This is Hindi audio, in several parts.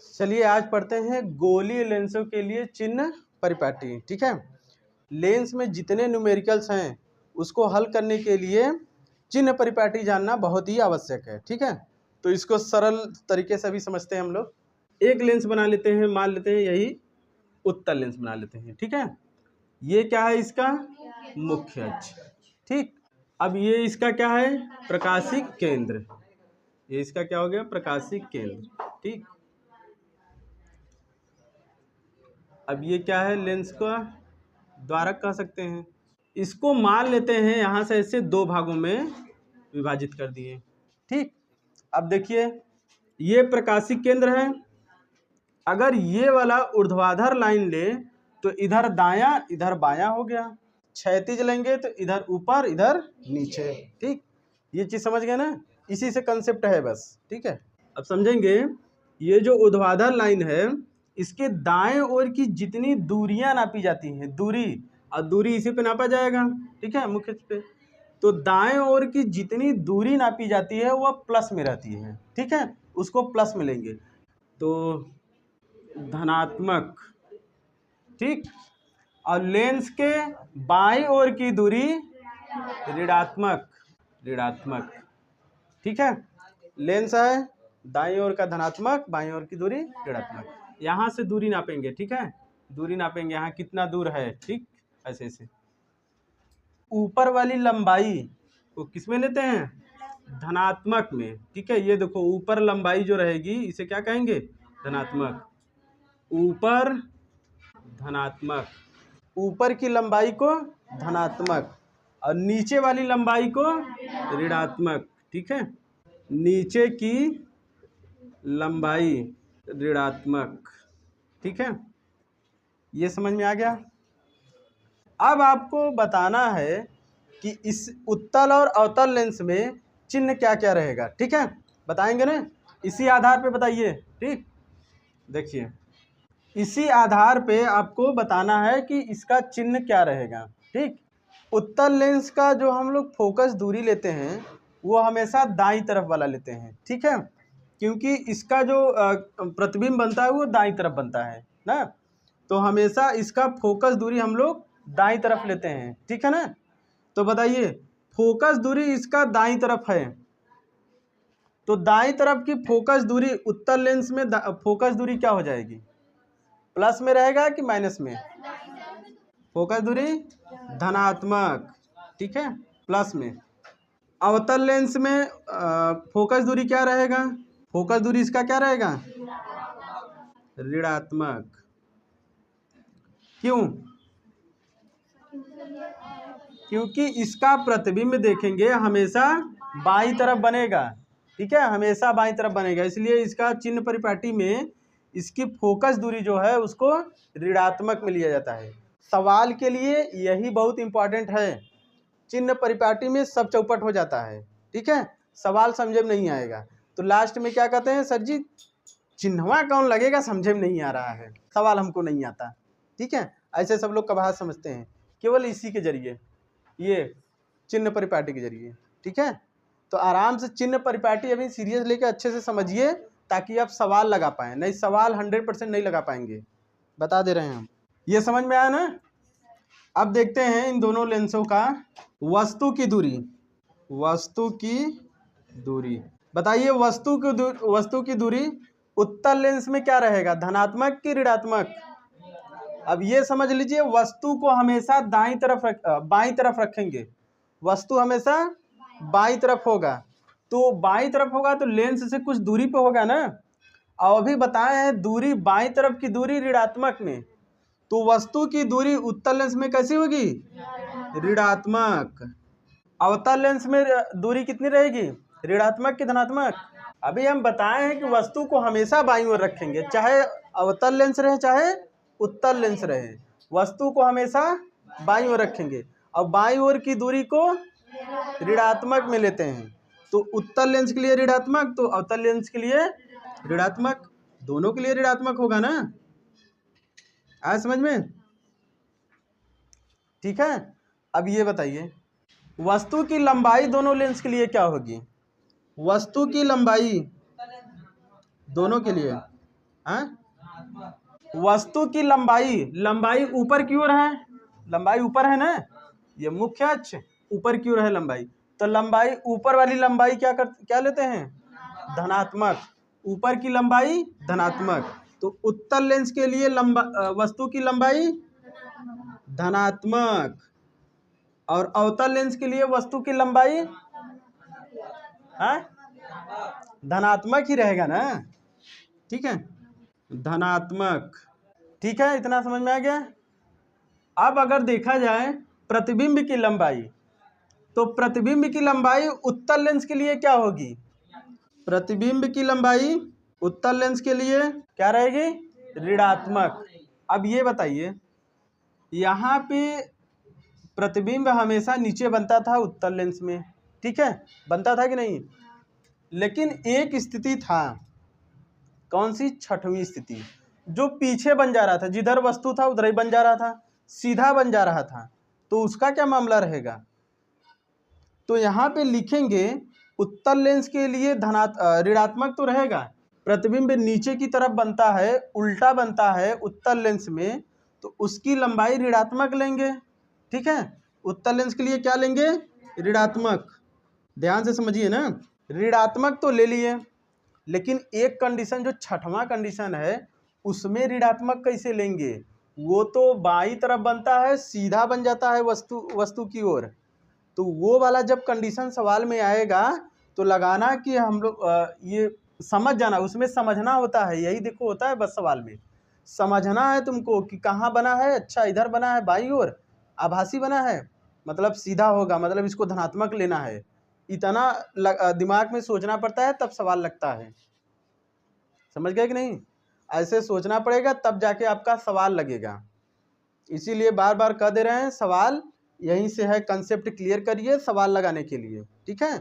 चलिए आज पढ़ते हैं गोलीय लेंसों के लिए चिन्ह परिपाटी। ठीक है, लेंस में जितने न्यूमेरिकल्स हैं उसको हल करने के लिए चिन्ह परिपाटी जानना बहुत ही आवश्यक है। ठीक है, तो इसको सरल तरीके से भी समझते हैं हम लोग। एक लेंस बना लेते हैं, मान लेते हैं यही उत्तल लेंस बना लेते हैं। ठीक है, ये क्या है, इसका मुख्य अक्ष। ठीक, अब ये इसका क्या है, प्रकाशिक केंद्र। ये इसका क्या हो गया, प्रकाशिक केंद्र। ठीक, अब ये क्या है, लेंस का द्वारक कह सकते हैं। इसको मान लेते हैं यहाँ से ऐसे दो भागों में विभाजित कर दिए। ठीक, अब देखिए ये प्रकाशिक केंद्र है। अगर ये वाला ऊर्ध्वाधर लाइन ले तो इधर दायां इधर बायां हो गया, क्षैतिज लेंगे तो इधर ऊपर इधर नीचे। ठीक, ये चीज समझ गए ना, इसी से कंसेप्ट है बस। ठीक है, अब समझेंगे। ये जो ऊर्ध्वाधर लाइन है इसके दाएं ओर की जितनी दूरियां नापी जाती हैं, दूरी और दूरी इसी पे नापा जाएगा। ठीक है, मुख्य पे तो दाएं ओर की जितनी दूरी नापी जाती है वह प्लस में रहती है। ठीक है, उसको प्लस में लेंगे तो धनात्मक। ठीक, और लेंस के बाईं ओर की दूरी ऋणात्मक। ऋणात्मक। ठीक है, लेंस है दाईं ओर का धनात्मक, बाईं ओर की दूरी ऋणात्मक। यहाँ से दूरी नापेंगे। ठीक है, दूरी नापेंगे यहाँ कितना दूर है। ठीक, ऐसे ऐसे ऊपर वाली लंबाई को किस में लेते हैं, धनात्मक में। ठीक है, ये देखो ऊपर लंबाई जो रहेगी इसे क्या कहेंगे, धनात्मक। ऊपर धनात्मक, ऊपर की लंबाई को धनात्मक और नीचे वाली लंबाई को ऋणात्मक। ठीक है, नीचे की लंबाई ऋणात्मक। ठीक है, ये समझ में आ गया। अब आपको बताना है कि इस उत्तल और अवतल लेंस में चिन्ह क्या क्या रहेगा। ठीक है, बताएंगे ना, इसी आधार पे बताइए। ठीक, देखिए इसी आधार पे आपको बताना है कि इसका चिन्ह क्या रहेगा। ठीक, उत्तल लेंस का जो हम लोग फोकस दूरी लेते हैं वो हमेशा दाईं तरफ वाला लेते हैं। ठीक है, क्योंकि इसका जो प्रतिबिंब बनता है वो दाईं तरफ बनता है ना, तो हमेशा इसका फोकस दूरी हम लोग दाईं तरफ लेते हैं। ठीक है ना, तो बताइए फोकस दूरी इसका दाईं तरफ है, तो दाईं तरफ की फोकस दूरी उत्तल लेंस में फोकस दूरी क्या हो जाएगी, प्लस में रहेगा कि माइनस में, फोकस दूरी धनात्मक। ठीक है, प्लस में। अवतल लेंस में फोकस दूरी क्या रहेगा, फोकस दूरी इसका क्या रहेगा, ऋणात्मक। क्यों, क्योंकि इसका प्रतिबिंब देखेंगे हमेशा बाईं तरफ बनेगा। ठीक है, हमेशा बाईं तरफ बनेगा, इसलिए इसका चिन्ह परिपाटी में इसकी फोकस दूरी जो है उसको ऋणात्मक में लिया जाता है। सवाल के लिए यही बहुत इंपॉर्टेंट है, चिन्ह परिपाटी में सब चौपट हो जाता है। ठीक है, सवाल समझे में नहीं आएगा तो लास्ट में क्या कहते हैं, सर जी चिन्हवा कौन लगेगा, समझे में नहीं आ रहा है, सवाल हमको नहीं आता। ठीक है, ऐसे सब लोग कबाहत समझते हैं, केवल इसी के जरिए, ये चिन्ह परिपाटी के जरिए। ठीक है, तो आराम से चिन्ह परिपाटी अभी सीरियस लेके अच्छे से समझिए ताकि आप सवाल लगा पाएँ, नहीं सवाल 100% नहीं लगा पाएंगे, बता दे रहे हैं हम। ये समझ में आया ना। अब देखते हैं इन दोनों लेंसों का वस्तु की दूरी। वस्तु की दूरी बताइए, वस्तु की दूरी उत्तल लेंस में क्या रहेगा, धनात्मक कि ऋणात्मक। अब ये समझ लीजिए वस्तु को हमेशा बाईं तरफ रखेंगे, वस्तु हमेशा बाईं तरफ होगा, तो बाईं तरफ होगा तो लेंस से कुछ दूरी पे होगा ना। और अभी बताए हैं दूरी बाईं तरफ की दूरी ऋणात्मक में, तो वस्तु की दूरी उत्तल लेंस में कैसी होगी, ऋणात्मक। अवतल लेंस में दूरी कितनी रहेगी, ऋणात्मक कि धनात्मक। अभी हम बताए हैं कि वस्तु को हमेशा बाईं ओर रखेंगे, चाहे अवतल लेंस रहे चाहे उत्तल लेंस रहे, वस्तु को हमेशा बाईं ओर रखेंगे और बाईं ओर की दूरी को ऋणात्मक में लेते हैं। तो उत्तल लेंस के लिए ऋणात्मक तो अवतल लेंस के लिए ऋणात्मक, दोनों के लिए ऋणात्मक होगा ना, आया समझ में। ठीक है, अब ये बताइए वस्तु की लंबाई दोनों लेंस के लिए क्या होगी, वस्तु की लंबाई दोनों के लिए, हाँ, वस्तु की लंबाई ऊपर की ओर है, लंबाई ऊपर है ना, ये मुख्य अक्ष ऊपर की ओर है लंबाई, तो लंबाई ऊपर वाली लंबाई क्या लेते हैं, धनात्मक, ऊपर की लंबाई धनात्मक। तो उत्तल लेंस के लिए वस्तु की लंबाई धनात्मक और अवतल लेंस के लिए वस्तु की लंबाई धनात्मक ही रहेगा ना, ठीक है, धनात्मक। ठीक है, इतना समझ में आ गया। अब अगर देखा जाए प्रतिबिंब की लंबाई, तो प्रतिबिंब की लंबाई उत्तल लेंस के लिए क्या होगी, प्रतिबिंब की लंबाई उत्तल लेंस के लिए क्या रहेगी, ऋणात्मक। अब ये बताइए, यहाँ पे प्रतिबिंब हमेशा नीचे बनता था उत्तल लेंस में, ठीक है, बनता था कि नहीं, लेकिन एक स्थिति था, कौन सी, छठवीं स्थिति, जो पीछे बन जा रहा था, जिधर वस्तु था उधर ही बन जा रहा था, सीधा बन जा रहा था, तो उसका क्या मामला रहेगा। तो यहाँ पे लिखेंगे उत्तल लेंस के लिए ऋणात्मक तो रहेगा, प्रतिबिंब नीचे की तरफ बनता है, उल्टा बनता है उत्तल लेंस में, तो उसकी लंबाई ऋणात्मक लेंगे, ठीक है, उत्तल लेंस के लिए क्या लेंगे, ऋणात्मक। ध्यान से समझिए ना, ऋणात्मक तो ले लिए, लेकिन एक कंडीशन जो छठवां कंडीशन है उसमें ऋणात्मक कैसे लेंगे, वो तो बाईं तरफ बनता है, सीधा बन जाता है वस्तु की ओर, तो वो वाला जब कंडीशन सवाल में आएगा तो लगाना कि हम लोग ये समझ जाना, उसमें समझना होता है, यही देखो होता है बस सवाल में, समझना है तुमको कि कहाँ बना है, अच्छा इधर बना है बाईं ओर, आभासी बना है मतलब सीधा होगा, मतलब इसको धनात्मक लेना है, इतना दिमाग में सोचना पड़ता है तब सवाल लगता है, समझ गए कि नहीं, ऐसे सोचना पड़ेगा तब जाके आपका सवाल लगेगा, इसीलिए बार बार कह दे रहे हैं सवाल यहीं से है, कंसेप्ट क्लियर करिए सवाल लगाने के लिए, ठीक है,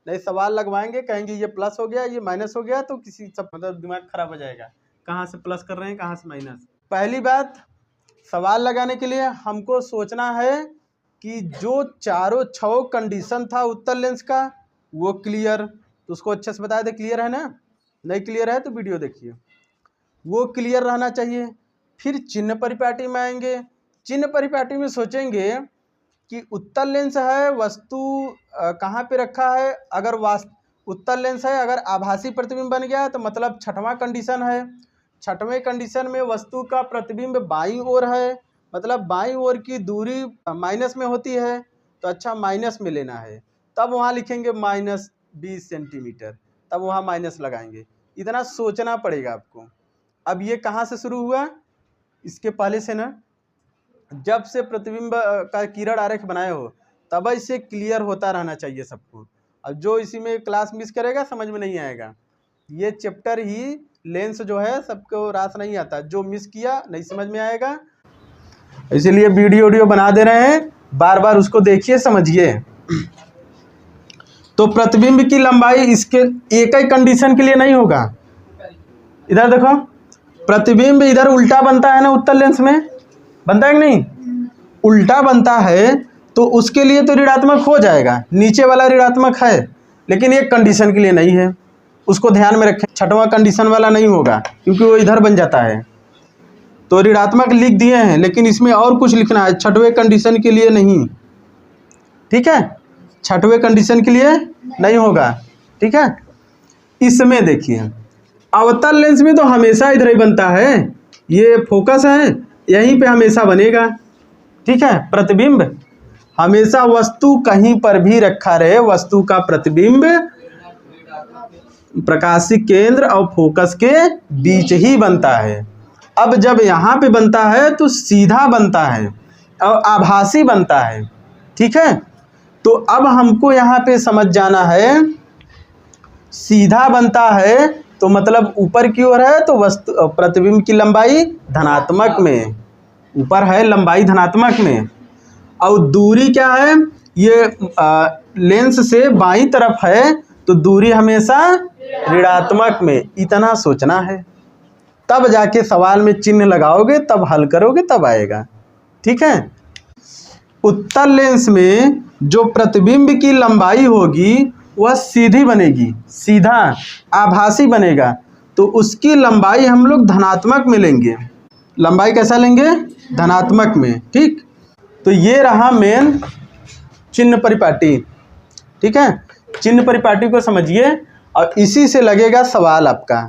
नहीं सवाल लगवाएंगे कहेंगे ये प्लस हो गया ये माइनस हो गया तो किसी सब मतलब दिमाग खराब हो जाएगा, कहाँ से प्लस कर रहे हैं कहाँ से माइनस। पहली बात, सवाल लगाने के लिए हमको सोचना है कि जो चारों 6 कंडीशन था उत्तल लेंस का वो क्लियर, तो उसको अच्छे से बता दे, क्लियर है ना, नहीं क्लियर है तो वीडियो देखिए, वो क्लियर रहना चाहिए। फिर चिन्ह परिपाटी में आएंगे, चिन्ह परिपाटी में सोचेंगे कि उत्तल लेंस है, वस्तु कहाँ पे रखा है, अगर उत्तल लेंस है, अगर आभासी प्रतिबिंब बन गया तो मतलब छठवां कंडीशन है, छठवें कंडीशन में वस्तु का प्रतिबिंब बाईं ओर है, मतलब बाईं ओर की दूरी माइनस में होती है, तो अच्छा माइनस में लेना है, तब वहाँ लिखेंगे -20 सेंटीमीटर, तब वहाँ माइनस लगाएंगे, इतना सोचना पड़ेगा आपको। अब ये कहाँ से शुरू हुआ, इसके पहले से ना, जब से प्रतिबिंब का किरण आरेख बनाए हो तब इससे क्लियर होता रहना चाहिए सबको, और जो इसी में क्लास मिस करेगा समझ में नहीं आएगा, ये चैप्टर ही लेंस जो है सबको रास नहीं आता, जो मिस किया नहीं समझ में आएगा, इसीलिए वीडियो बना दे रहे हैं, बार बार उसको देखिए समझिए। तो प्रतिबिंब की लंबाई इसके एक ही कंडीशन के लिए नहीं होगा, इधर देखो प्रतिबिंब इधर उल्टा बनता है ना, उत्तल लेंस में बनता है कि नहीं, उल्टा बनता है तो उसके लिए तो ऋणात्मक हो जाएगा, नीचे वाला ऋणात्मक है, लेकिन एक कंडीशन के लिए नहीं है, उसको ध्यान में रखें, छठवां कंडीशन वाला नहीं होगा क्योंकि वो इधर बन जाता है, तो ऋणात्मक लिख दिए हैं, लेकिन इसमें और कुछ लिखना है, छठवें कंडीशन के लिए नहीं, ठीक है, छठवें कंडीशन के लिए नहीं होगा, ठीक है। इसमें देखिए अवतल लेंस में तो हमेशा इधर ही बनता है, ये फोकस है यहीं पे हमेशा बनेगा, ठीक है, प्रतिबिंब हमेशा वस्तु कहीं पर भी रखा रहे, वस्तु का प्रतिबिंब प्रकाशिक केंद्र और फोकस के बीच ही बनता है। अब जब यहाँ पे बनता है तो सीधा बनता है और आभासी बनता है, ठीक है, तो अब हमको यहाँ पे समझ जाना है, सीधा बनता है तो मतलब ऊपर की ओर है, तो वस्तु प्रतिबिंब की लंबाई धनात्मक में, ऊपर है लंबाई धनात्मक में, और दूरी क्या है, ये लेंस से बाईं तरफ है तो दूरी हमेशा ऋणात्मक में, इतना सोचना है, तब जाके सवाल में चिन्ह लगाओगे, तब हल करोगे, तब आएगा, ठीक है। उत्तल लेंस में जो प्रतिबिंब की लंबाई होगी वह सीधी बनेगी, सीधा आभासी बनेगा, तो उसकी लंबाई हम लोग धनात्मक में लेंगे। लंबाई कैसा लेंगे? धनात्मक में। ठीक, तो ये रहा मेन चिन्ह परिपाटी। ठीक है, चिन्ह परिपाटी को समझिए और इसी से लगेगा सवाल आपका।